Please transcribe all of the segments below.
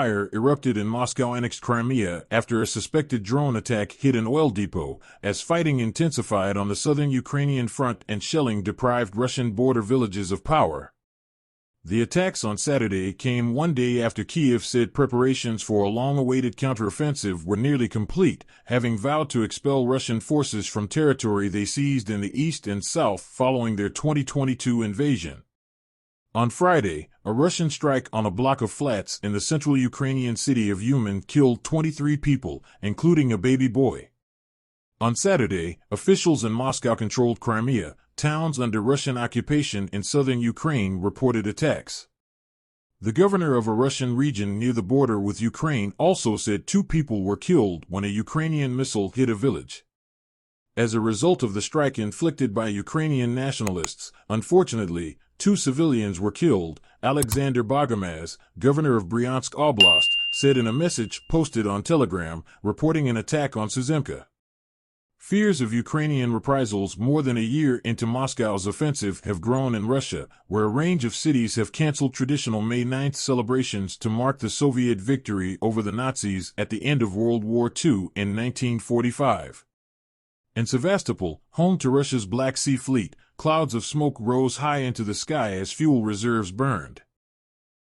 fire erupted in Moscow-annexed Crimea after a suspected drone attack hit an oil depot, as fighting intensified on the southern Ukrainian front and shelling deprived Russian border villages of power. The attacks on Saturday came one day after Kyiv said preparations for a long-awaited counteroffensive were nearly complete, having vowed to expel Russian forces from territory they seized in the east and south following their 2022 invasion. On Friday, a Russian strike on a block of flats in the central Ukrainian city of Uman killed 23 people, including a baby boy. On Saturday, officials in Moscow-controlled Crimea, towns under Russian occupation in southern Ukraine, reported attacks. The governor of a Russian region near the border with Ukraine also said 2 people were killed when a Ukrainian missile hit a village. As a result of the strike inflicted by Ukrainian nationalists, unfortunately, 2 civilians were killed, Alexander Bogomaz, governor of Bryansk Oblast, said in a message posted on Telegram, reporting an attack on Suzemka. Fears of Ukrainian reprisals more than a year into Moscow's offensive have grown in Russia, where a range of cities have canceled traditional May 9th celebrations to mark the Soviet victory over the Nazis at the end of World War II in 1945. In Sevastopol, home to Russia's Black Sea Fleet, clouds of smoke rose high into the sky as fuel reserves burned.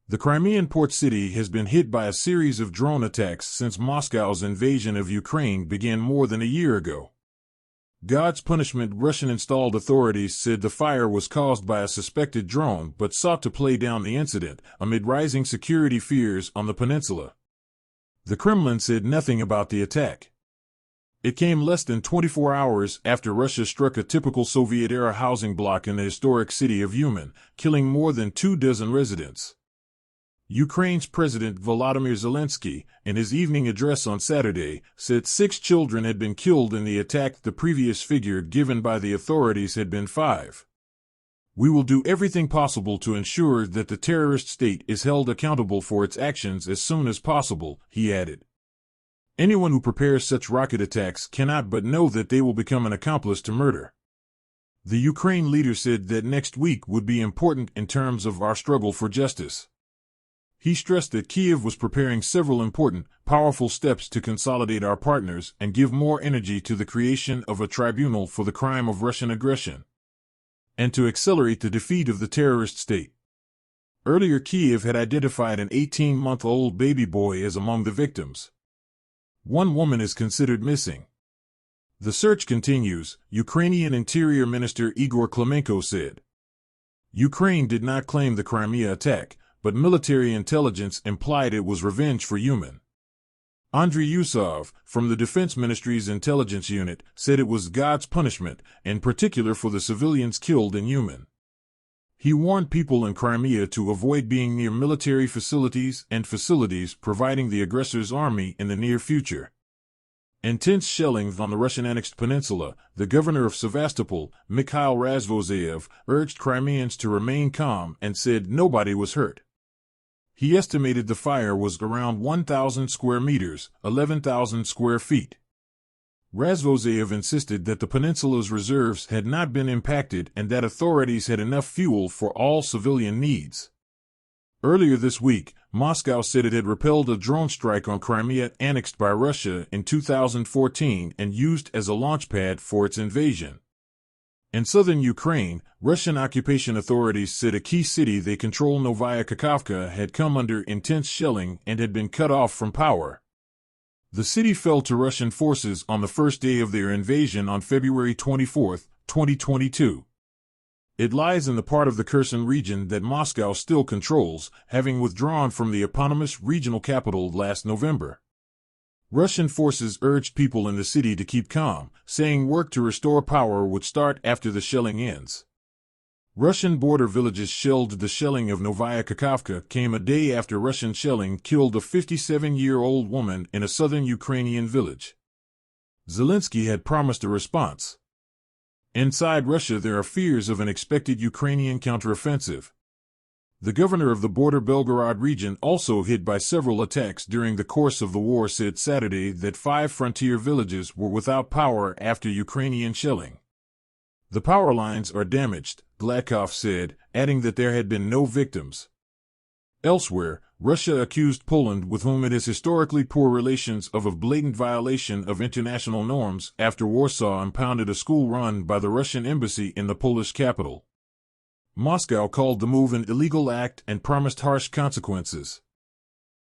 The Crimean port city has been hit by a series of drone attacks since Moscow's invasion of Ukraine began more than a year ago. God's punishment. Russian-installed authorities said the fire was caused by a suspected drone but sought to play down the incident, amid rising security fears on the peninsula. The Kremlin said nothing about the attack. It came less than 24 hours after Russia struck a typical Soviet-era housing block in the historic city of Uman, killing more than 24 residents. Ukraine's President Volodymyr Zelensky, in his evening address on Saturday, said 6 children had been killed in the attack. The previous figure given by the authorities had been 5. We will do everything possible to ensure that the terrorist state is held accountable for its actions as soon as possible, he added. Anyone who prepares such rocket attacks cannot but know that they will become an accomplice to murder. The Ukraine leader said that next week would be important in terms of our struggle for justice. He stressed that Kyiv was preparing several important, powerful steps to consolidate our partners and give more energy to the creation of a tribunal for the crime of Russian aggression, and to accelerate the defeat of the terrorist state. Earlier, Kyiv had identified an 18-month-old baby boy as among the victims. One woman is considered missing. The search continues, Ukrainian Interior Minister Igor Klimenko said. Ukraine did not claim the Crimea attack, but military intelligence implied it was revenge for Uman. Andriy Yusov, from the Defense Ministry's intelligence unit, said it was God's punishment, in particular for the civilians killed in Uman. He warned people in Crimea to avoid being near military facilities and facilities providing the aggressor's army in the near future. Intense shelling on the Russian-annexed peninsula, the governor of Sevastopol, Mikhail Razvozeyev, urged Crimeans to remain calm and said nobody was hurt. He estimated the fire was around 1,000 square meters, 11,000 square feet. Razvozeyev insisted that the peninsula's reserves had not been impacted and that authorities had enough fuel for all civilian needs. Earlier this week, Moscow said it had repelled a drone strike on Crimea annexed by Russia in 2014 and used as a launchpad for its invasion. In southern Ukraine, Russian occupation authorities said a key city they control, Novaya Kakhovka, had come under intense shelling and had been cut off from power. The city fell to Russian forces on the first day of their invasion on February 24, 2022. It lies in the part of the Kherson region that Moscow still controls, having withdrawn from the eponymous regional capital last November. Russian forces urged people in the city to keep calm, saying work to restore power would start after the shelling ends. Russian border villages shelled. The shelling of Novaya Kakhovka came a day after Russian shelling killed a 57-year-old woman in a southern Ukrainian village. Zelensky had promised a response. Inside Russia, there are fears of an expected Ukrainian counteroffensive. The governor of the border Belgorod region, also hit by several attacks during the course of the war, said Saturday that 5 frontier villages were without power after Ukrainian shelling. The power lines are damaged, Gladkov said, adding that there had been no victims. Elsewhere, Russia accused Poland, with whom it has historically poor relations, of a blatant violation of international norms after Warsaw impounded a school run by the Russian embassy in the Polish capital. Moscow called the move an illegal act and promised harsh consequences.